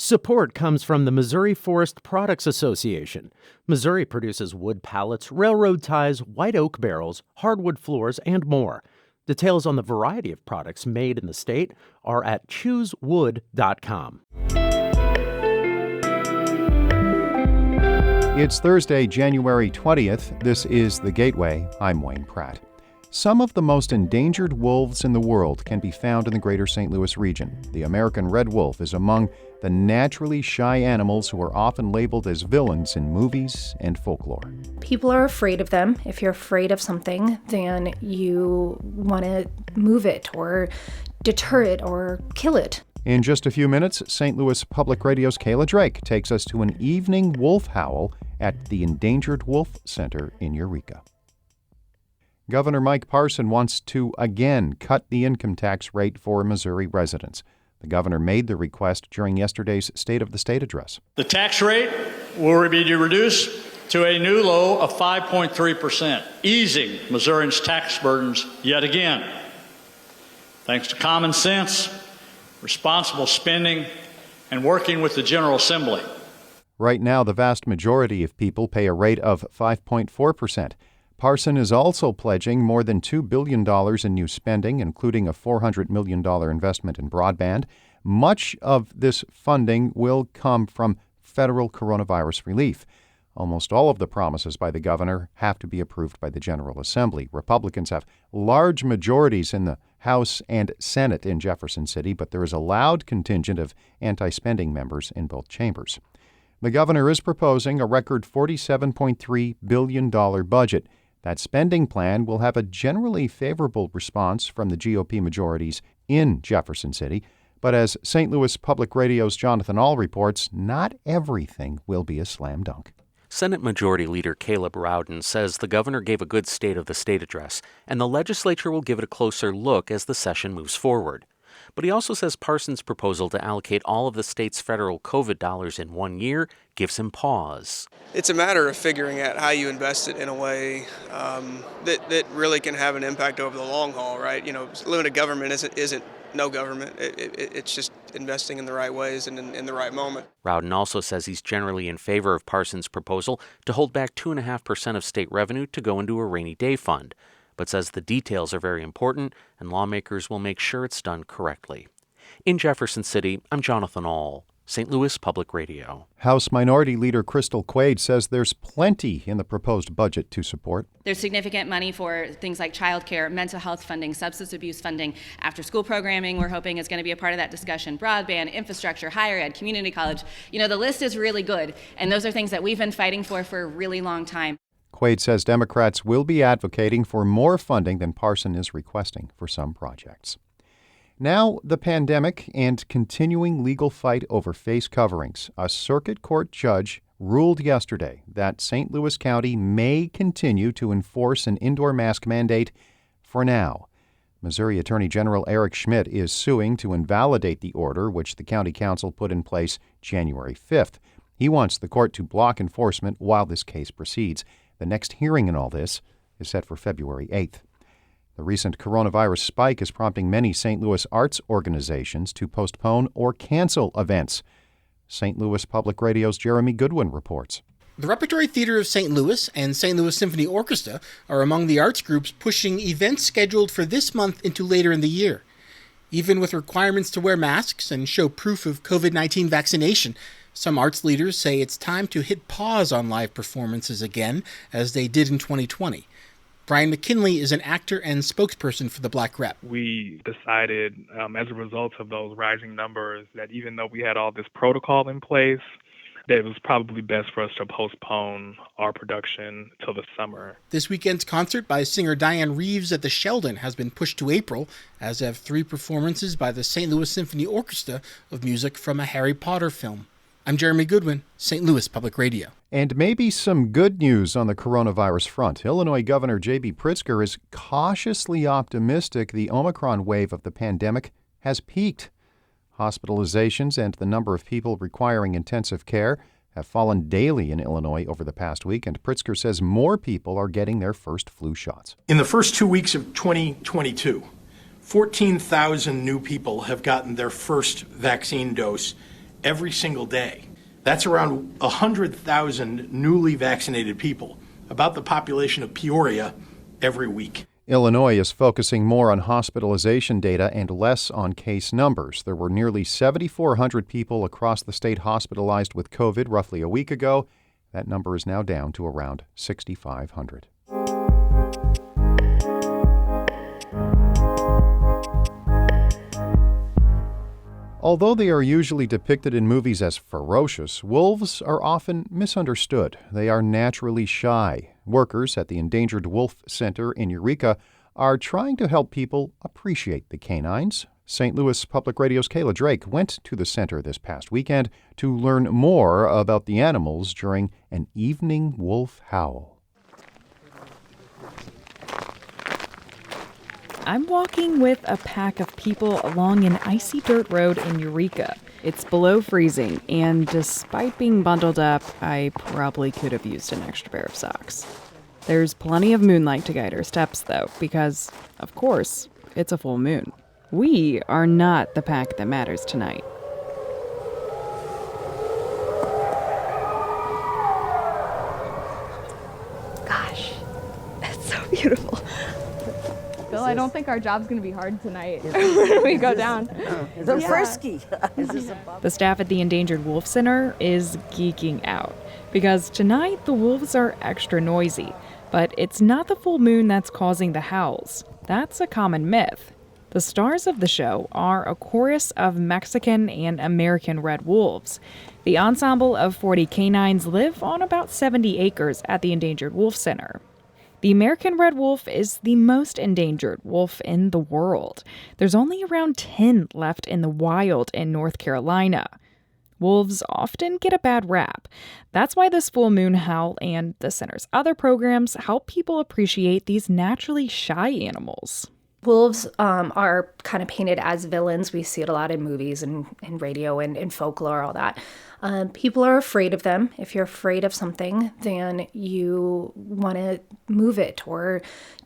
Support comes from the Missouri Forest Products Association. Missouri produces wood pallets, railroad ties, white oak barrels, hardwood floors, and more. Details on the variety of products made in the state are at choosewood.com. It's Thursday, January 20th. This is The Gateway. I'm Wayne Pratt. Some of the most endangered wolves in the world can be found in the greater St. Louis region. The American red wolf is among the naturally shy animals who are often labeled as villains in movies and folklore. People are afraid of them. If you're afraid of something, then you want to move it or deter it or kill it. In just a few minutes, St. Louis Public Radio's Kayla Drake takes us to an evening wolf howl at the Endangered Wolf Center in Eureka. Governor Mike Parson wants to again cut the income tax rate for Missouri residents. The governor made the request during yesterday's State of the State address. The tax rate will be reduced to a new low of 5.3%, easing Missourians' tax burdens yet again. Thanks to common sense, responsible spending, and working with the General Assembly. Right now, the vast majority of people pay a rate of 5.4%. Parson is also pledging more than $2 billion in new spending, including a $400 million investment in broadband. Much of this funding will come from federal coronavirus relief. Almost all of the promises by the governor have to be approved by the General Assembly. Republicans have large majorities in the House and Senate in Jefferson City, but there is a loud contingent of anti-spending members in both chambers. The governor is proposing a record $47.3 billion budget. That spending plan will have a generally favorable response from the GOP majorities in Jefferson City. But as St. Louis Public Radio's Jonathan Ahl reports, not everything will be a slam dunk. Senate Majority Leader Caleb Rowden says the governor gave a good State of the State address, and the legislature will give it a closer look as the session moves forward. But he also says Parson's proposal to allocate all of the state's federal COVID dollars in 1 year gives him pause. It's a matter of figuring out how you invest it in a way that really can have an impact over the long haul, right? You know, limited government isn't no government. It's just investing in the right ways and in the right moment. Rowden also says he's generally in favor of Parson's proposal to hold back 2.5% of state revenue to go into a rainy day fund, but says the details are very important and lawmakers will make sure it's done correctly. In Jefferson City, I'm Jonathan Ahl, St. Louis Public Radio. House Minority Leader Crystal Quaid says there's plenty in the proposed budget to support. There's significant money for things like childcare, mental health funding, substance abuse funding, after-school programming we're hoping is going to be a part of that discussion, broadband, infrastructure, higher ed, community college. You know, the list is really good, and those are things that we've been fighting for a really long time. Quaid says Democrats will be advocating for more funding than Parson is requesting for some projects. Now, the pandemic and continuing legal fight over face coverings. A circuit court judge ruled yesterday that St. Louis County may continue to enforce an indoor mask mandate for now. Missouri Attorney General Eric Schmidt is suing to invalidate the order which the county council put in place January 5th. He wants the court to block enforcement while this case proceeds. The next hearing in all this is set for February 8th. The recent coronavirus spike is prompting many St. Louis arts organizations to postpone or cancel events. St. Louis Public Radio's Jeremy Goodwin reports. The Repertory Theater of St. Louis and St. Louis Symphony Orchestra are among the arts groups pushing events scheduled for this month into later in the year. Even with requirements to wear masks and show proof of COVID-19 vaccination, some arts leaders say it's time to hit pause on live performances again, as they did in 2020. Brian McKinley is an actor and spokesperson for the Black Rep. We decided, as a result of those rising numbers, that even though we had all this protocol in place, that it was probably best for us to postpone our production till the summer. This weekend's concert by singer Diane Reeves at the Sheldon has been pushed to April, as have 3 performances by the St. Louis Symphony Orchestra of music from a Harry Potter film. I'm Jeremy Goodwin, St. Louis Public Radio. And maybe some good news on the coronavirus front. Illinois Governor J.B. Pritzker is cautiously optimistic the Omicron wave of the pandemic has peaked. Hospitalizations and the number of people requiring intensive care have fallen daily in Illinois over the past week, and Pritzker says more people are getting their first flu shots. In the first 2 weeks of 2022, 14,000 new people have gotten their first vaccine dose, every single day. That's around 100,000 newly vaccinated people, about the population of Peoria every week. Illinois is focusing more on hospitalization data and less on case numbers. There were nearly 7,400 people across the state hospitalized with COVID roughly a week ago. That number is now down to around 6,500. Although they are usually depicted in movies as ferocious, wolves are often misunderstood. They are naturally shy. Workers at the Endangered Wolf Center in Eureka are trying to help people appreciate the canines. St. Louis Public Radio's Kayla Drake went to the center this past weekend to learn more about the animals during an evening wolf howl. I'm walking with a pack of people along an icy dirt road in Eureka. It's below freezing, and despite being bundled up, I probably could have used an extra pair of socks. There's plenty of moonlight to guide our steps, though, because, of course, it's a full moon. We are not the pack that matters tonight. Gosh, that's so beautiful. Bill, I don't think our job's going to be hard tonight when we go down. They're frisky. The staff at the Endangered Wolf Center is geeking out because tonight the wolves are extra noisy, but it's not the full moon that's causing the howls. That's a common myth. The stars of the show are a chorus of Mexican and American red wolves. The ensemble of 40 canines live on about 70 acres at the Endangered Wolf Center. The American red wolf is the most endangered wolf in the world. There's only around 10 left in the wild in North Carolina. Wolves often get a bad rap. That's why this full moon howl and the center's other programs help people appreciate these naturally shy animals. Wolves are kind of painted as villains. We see it a lot in movies and radio and in folklore, all that. People are afraid of them. If you're afraid of something, then you want to move it or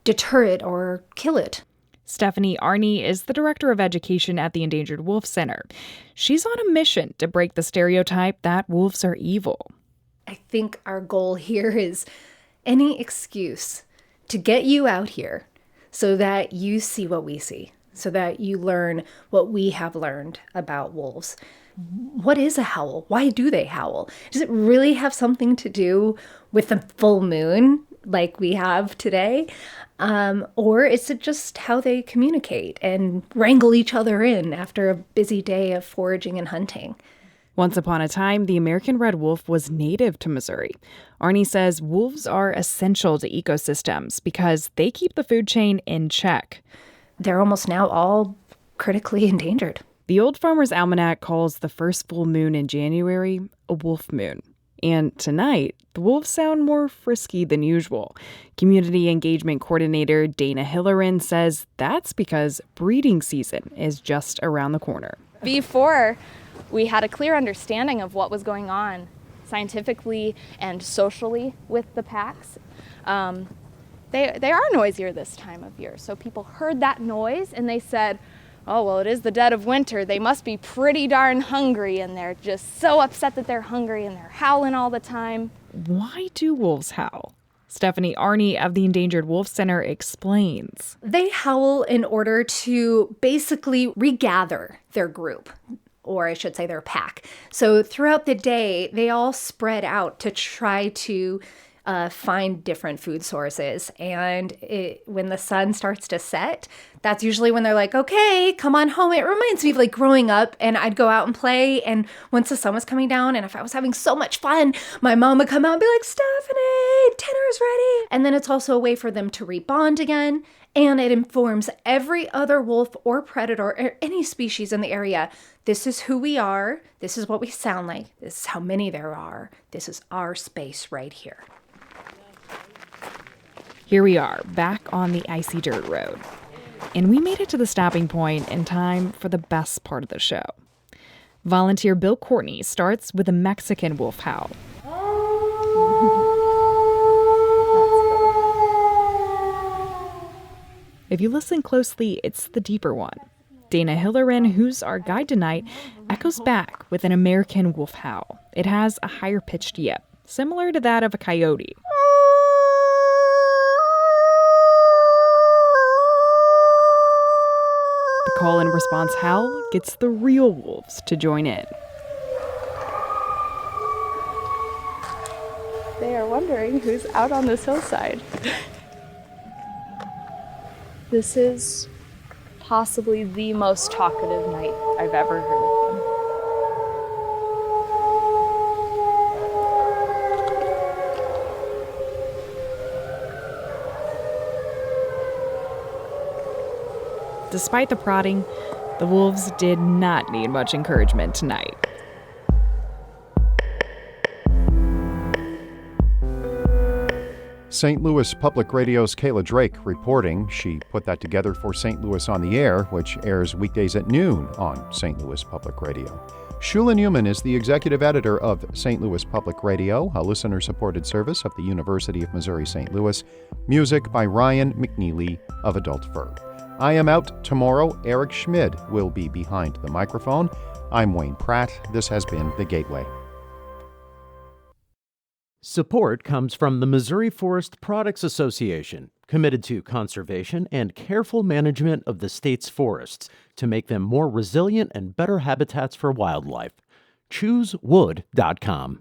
deter it or kill it. Stephanie Arney is the director of education at the Endangered Wolf Center. She's on a mission to break the stereotype that wolves are evil. I think our goal here is any excuse to get you out here so that you see what we see, so that you learn what we have learned about wolves. What is a howl? Why do they howl? Does it really have something to do with the full moon like we have today? Or is it just how they communicate and wrangle each other in after a busy day of foraging and hunting? Once upon a time, the American red wolf was native to Missouri. Arney says wolves are essential to ecosystems because they keep the food chain in check. They're almost now all critically endangered. The Old Farmer's Almanac calls the first full moon in January a wolf moon. And tonight, the wolves sound more frisky than usual. Community engagement coordinator Dana Hillerin says that's because breeding season is just around the corner. Before, we had a clear understanding of what was going on scientifically and socially with the packs. They are noisier this time of year, so people heard that noise and they said, oh, well, it is the dead of winter. They must be pretty darn hungry, and they're just so upset that they're hungry, and they're howling all the time. Why do wolves howl? Stephanie Arney of the Endangered Wolf Center explains. They howl in order to basically regather their group, or I should say their pack. So throughout the day, they all spread out to try to find different food sources. And when the sun starts to set, that's usually when they're like, okay, come on home. It reminds me of like growing up, and I'd go out and play. And once the sun was coming down, and if I was having so much fun, my mom would come out and be like, Stephanie, dinner's ready. And then it's also a way for them to rebond again. And it informs every other wolf or predator or any species in the area. This is who we are. This is what we sound like. This is how many there are. This is our space right here. Here we are, back on the icy dirt road. And we made it to the stopping point in time for the best part of the show. Volunteer Bill Courtney starts with a Mexican wolf howl. If you listen closely, it's the deeper one. Dana Hillerin, who's our guide tonight, echoes back with an American wolf howl. It has a higher pitched yip, similar to that of a coyote. The call and response howl gets the real wolves to join in. They are wondering who's out on this hillside. This is possibly the most talkative night I've ever heard of them. Despite the prodding, the wolves did not need much encouragement tonight. St. Louis Public Radio's Kayla Drake reporting. She put that together for St. Louis on the Air, which airs weekdays at noon on St. Louis Public Radio. Shula Newman is the executive editor of St. Louis Public Radio, a listener-supported service of the University of Missouri-St. Louis. Music by Ryan McNeely of Adult Verb. I am out tomorrow. Eric Schmid will be behind the microphone. I'm Wayne Pratt. This has been The Gateway. Support comes from the Missouri Forest Products Association, committed to conservation and careful management of the state's forests to make them more resilient and better habitats for wildlife. ChooseWood.com.